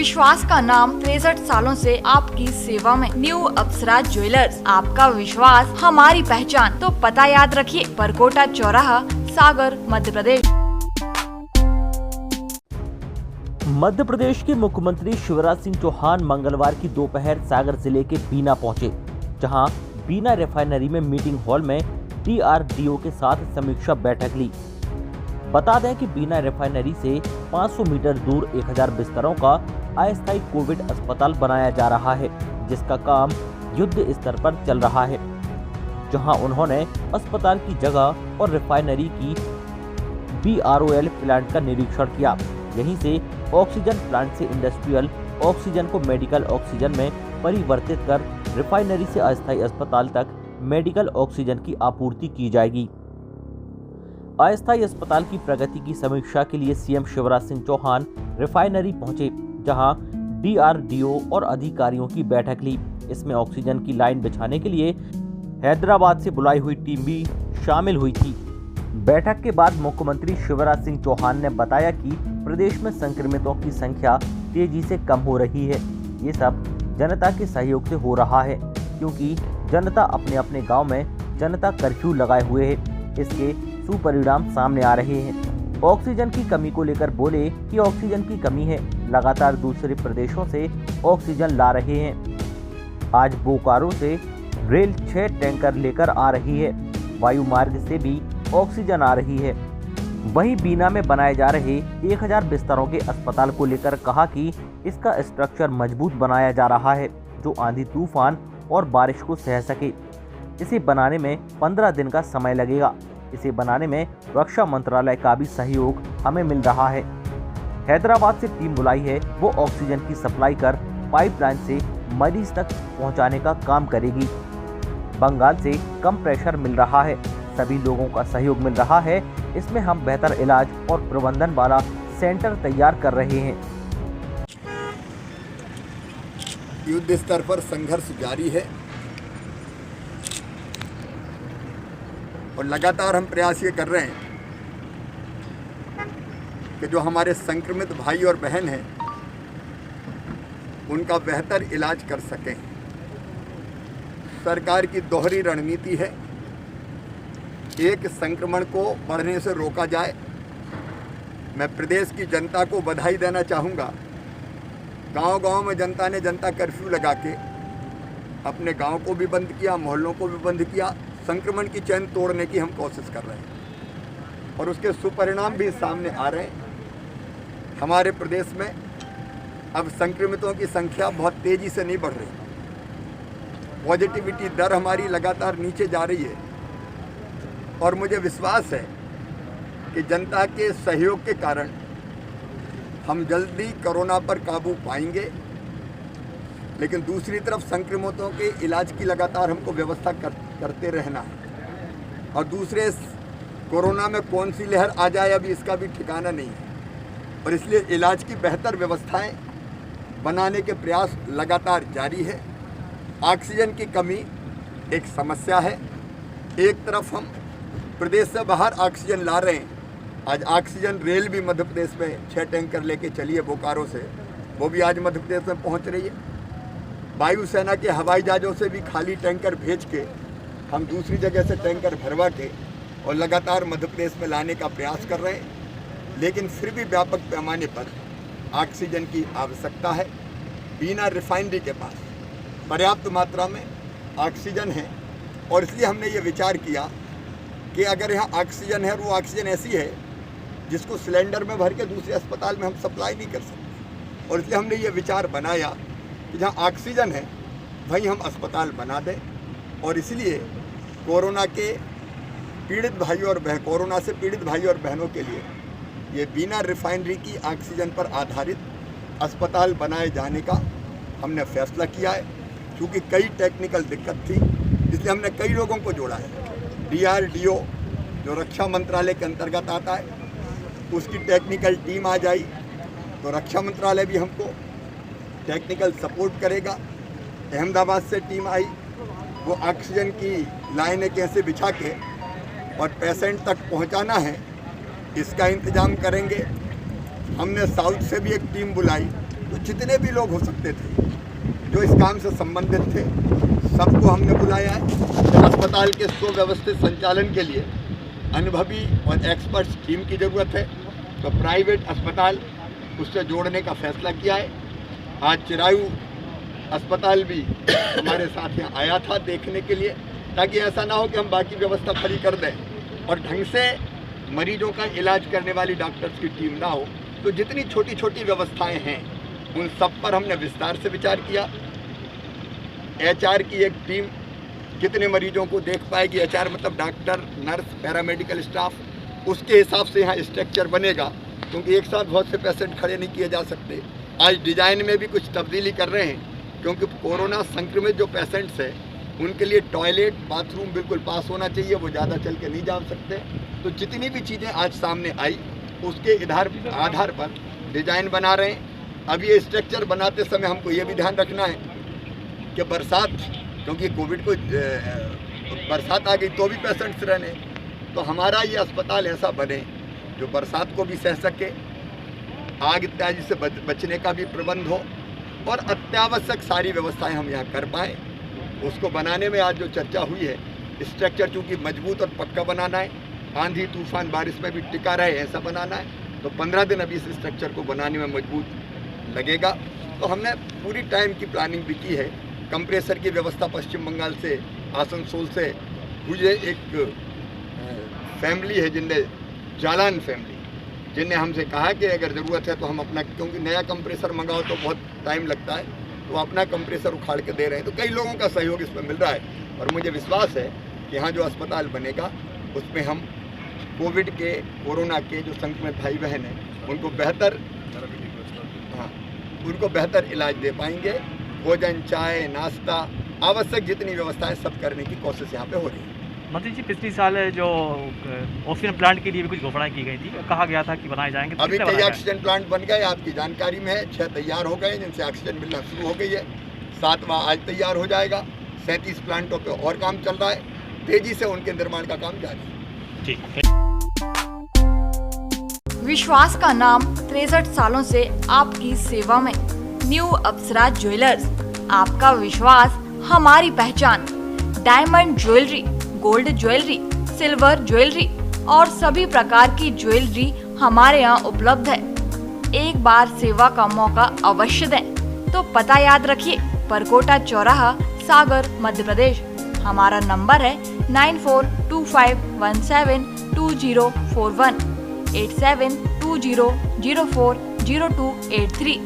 विश्वास का नाम 63 सालों से आपकी सेवा में। न्यू अप्सरा ज्वेलर्स, आपका विश्वास हमारी पहचान। तो पता याद रखिए, परकोटा चौराहा, सागर, मध्य प्रदेश। मध्य प्रदेश के मुख्यमंत्री शिवराज सिंह चौहान मंगलवार की दोपहर सागर जिले के बीना पहुंचे, जहां बीना रिफाइनरी में मीटिंग हॉल में DRDO के साथ समीक्षा बैठक ली। बता दें कि बीना रिफाइनरी से 500 मीटर दूर 1000 बिस्तरों का अस्थायी कोविड अस्पताल बनाया जा रहा है, जिसका काम युद्ध स्तर पर चल रहा है। जहां उन्होंने अस्पताल की जगह और रिफाइनरी की BROL प्लांट का निरीक्षण किया। यहीं से ऑक्सीजन प्लांट से इंडस्ट्रियल ऑक्सीजन को मेडिकल ऑक्सीजन में परिवर्तित कर रिफाइनरी से अस्थायी अस्पताल तक मेडिकल ऑक्सीजन की आपूर्ति की जाएगी। अस्थायी अस्पताल की प्रगति की समीक्षा के लिए CM शिवराज सिंह चौहान रिफाइनरी पहुंचे, जहां DRDO और अधिकारियों की बैठक ली। इसमें ऑक्सीजन की लाइन बिछाने के लिए हैदराबाद से बुलाई हुई टीम भी शामिल हुई थी। बैठक के बाद मुख्यमंत्री शिवराज सिंह चौहान ने बताया कि प्रदेश में संक्रमितों की संख्या तेजी से कम हो रही है। ये सब जनता के सहयोग से हो रहा है, क्योंकि जनता अपने अपने गांव में जनता कर्फ्यू लगाए हुए है। इसके सुपरिणाम सामने आ रहे हैं। ऑक्सीजन की कमी को लेकर बोले कि ऑक्सीजन की कमी है, लगातार दूसरे प्रदेशों से ऑक्सीजन ला रहे हैं। आज बोकारो से रेल 6 टैंकर लेकर आ रही है, वायु मार्ग से भी ऑक्सीजन आ रही है। वहीं बीना में बनाए जा रहे 1000 बिस्तरों के अस्पताल को लेकर कहा कि इसका स्ट्रक्चर मजबूत बनाया जा रहा है, जो आंधी तूफान और बारिश को सह सके। इसे बनाने में 15 दिन का समय लगेगा। इसे बनाने में रक्षा मंत्रालय का भी सहयोग हमें मिल रहा है। हैदराबाद से टीम बुलाई है, वो ऑक्सीजन की सप्लाई कर पाइपलाइन से मरीज तक पहुंचाने का काम करेगी। बंगाल से कम प्रेशर मिल रहा है, सभी लोगों का सहयोग मिल रहा है। इसमें हम बेहतर इलाज और प्रबंधन वाला सेंटर तैयार कर रहे हैं। युद्ध स्तर पर संघर्ष जारी है और लगातार हम प्रयास ये कर रहे हैं कि जो हमारे संक्रमित भाई और बहन हैं उनका बेहतर इलाज कर सकें। सरकार की दोहरी रणनीति है, एक संक्रमण को बढ़ने से रोका जाए। मैं प्रदेश की जनता को बधाई देना चाहूँगा। गांव-गांव में जनता ने जनता कर्फ्यू लगा के अपने गांव को भी बंद किया, मोहल्लों को भी बंद किया। संक्रमण की चैन तोड़ने की हम कोशिश कर रहे हैं और उसके सुपरिणाम भी सामने आ रहे हैं। हमारे प्रदेश में अब संक्रमितों की संख्या बहुत तेज़ी से नहीं बढ़ रही। पॉजिटिविटी दर हमारी लगातार नीचे जा रही है और मुझे विश्वास है कि जनता के सहयोग के कारण हम जल्दी कोरोना पर काबू पाएंगे। लेकिन दूसरी तरफ संक्रमितों के इलाज की लगातार हमको व्यवस्था करते रहना है और दूसरे कोरोना में कौन सी लहर आ जाए अभी इसका भी ठिकाना नहीं है और इसलिए इलाज की बेहतर व्यवस्थाएं बनाने के प्रयास लगातार जारी है। ऑक्सीजन की कमी एक समस्या है। एक तरफ हम प्रदेश से बाहर ऑक्सीजन ला रहे हैं। आज ऑक्सीजन रेल भी मध्य प्रदेश में 6 टैंकर लेके चली है बोकारो से, वो भी आज मध्य प्रदेश में पहुंच रही है। वायुसेना के हवाई जहाज़ों से भी खाली टैंकर भेज के हम दूसरी जगह से टैंकर भरवा के और लगातार मध्य प्रदेश में लाने का प्रयास कर रहे हैं। लेकिन फिर भी व्यापक पैमाने पर ऑक्सीजन की आवश्यकता है। बीना रिफाइनरी के पास पर्याप्त मात्रा में ऑक्सीजन है और इसलिए हमने ये विचार किया कि अगर यहाँ ऑक्सीजन है और वो ऑक्सीजन ऐसी है जिसको सिलेंडर में भर के दूसरे अस्पताल में हम सप्लाई नहीं कर सकते, और इसलिए हमने ये विचार बनाया कि जहाँ ऑक्सीजन है वहीं हम अस्पताल बना दें। और इसलिए कोरोना से पीड़ित भाई और बहनों के लिए ये बीना रिफाइनरी की ऑक्सीजन पर आधारित अस्पताल बनाए जाने का हमने फैसला किया है। क्योंकि कई टेक्निकल दिक्कत थी, इसलिए हमने कई लोगों को जोड़ा है। DRDO जो रक्षा मंत्रालय के अंतर्गत आता है, उसकी टेक्निकल टीम आ जाई तो रक्षा मंत्रालय भी हमको टेक्निकल सपोर्ट करेगा। अहमदाबाद से टीम आई, वो ऑक्सीजन की लाइनें कैसे बिछा के और पेशेंट तक पहुंचाना है इसका इंतज़ाम करेंगे। हमने साउथ से भी एक टीम बुलाई तो जितने भी लोग हो सकते थे जो इस काम से संबंधित थे, सबको हमने बुलाया है। अस्पताल के सुव्यवस्थित संचालन के लिए अनुभवी और एक्सपर्ट्स टीम की ज़रूरत है, तो प्राइवेट अस्पताल उससे जोड़ने का फैसला किया है। आज चिरायू अस्पताल भी हमारे साथ यहाँ आया था देखने के लिए, ताकि ऐसा ना हो कि हम बाकी व्यवस्था खड़ी कर दें और ढंग से मरीजों का इलाज करने वाली डॉक्टर्स की टीम ना हो। तो जितनी छोटी छोटी व्यवस्थाएं हैं उन सब पर हमने विस्तार से विचार किया। HR की एक टीम कितने मरीजों को देख पाएगी, HR मतलब डॉक्टर, नर्स, पैरामेडिकल स्टाफ, उसके हिसाब से यहाँ स्ट्रक्चर बनेगा, क्योंकि एक साथ बहुत से पेशेंट खड़े नहीं किए जा सकते। आज डिज़ाइन में भी कुछ तब्दीली कर रहे हैं, क्योंकि कोरोना संक्रमित जो पेशेंट्स हैं उनके लिए टॉयलेट, बाथरूम बिल्कुल पास होना चाहिए, वो ज़्यादा चल के नहीं जा सकते। तो जितनी भी चीज़ें आज सामने आई उसके आधार पर डिज़ाइन बना रहे हैं। अब ये स्ट्रक्चर बनाते समय हमको ये भी ध्यान रखना है कि बरसात, क्योंकि कोविड को बरसात आ गई तो भी पेशेंट्स रहने, तो हमारा ये अस्पताल ऐसा बने जो बरसात को भी सह सके, आग इत्यादि से बचने का भी प्रबंध हो और अत्यावश्यक सारी व्यवस्थाएं हम यहाँ कर पाएँ। उसको बनाने में आज जो चर्चा हुई है, स्ट्रक्चर चूँकि मजबूत और पक्का बनाना है, आंधी तूफान बारिश में भी टिका रहे ऐसा बनाना है, तो 15 दिन अभी इस स्ट्रक्चर को बनाने में मजबूत लगेगा। तो हमने पूरी टाइम की प्लानिंग भी की है। कंप्रेसर की व्यवस्था पश्चिम बंगाल से, आसनसोल से हुई है। एक फैमिली है जालान फैमिली, जिनने हमसे कहा कि अगर ज़रूरत है तो हम अपना, क्योंकि नया कंप्रेसर मंगाओ तो बहुत टाइम लगता है, तो अपना कंप्रेसर उखाड़ के दे रहे हैं। तो कई लोगों का सहयोग इसमें मिल रहा है और मुझे विश्वास है कि यहाँ जो अस्पताल बनेगा उसमें हम कोविड के, कोरोना के जो संक्रमित भाई बहन हैं उनको बेहतर इलाज दे पाएंगे। भोजन, चाय, नाश्ता, आवश्यक जितनी व्यवस्थाएं सब करने की कोशिश यहाँ पे हो रही है। मंत्री जी, पिछली साल जो ऑक्सीजन प्लांट के लिए भी कुछ घोषणा की गई थी, कहा गया था कि बनाए जाएंगे। अभी कई ऑक्सीजन प्लांट बन गए, आपकी जानकारी में है। 6 तैयार हो गए जिनसे ऑक्सीजन मिलना शुरू हो गई है। 7वां आज तैयार हो जाएगा। 37 प्लांटों पे और काम चल रहा है, तेजी से उनके निर्माण का काम जारी है। ठीक। विश्वास का नाम 63 सालों से आपकी सेवा में। न्यू अप्सरा ज्वेलर्स, आपका विश्वास हमारी पहचान। Diamond jewellery, gold jewellery, silver jewellery और सभी प्रकार की ज्वेलरी हमारे यहाँ उपलब्ध है। एक बार सेवा का मौका अवश्य दें। तो पता याद रखिए, परकोटा चौराहा, सागर, मध्य प्रदेश। हमारा नंबर है 9425172041 8720040283।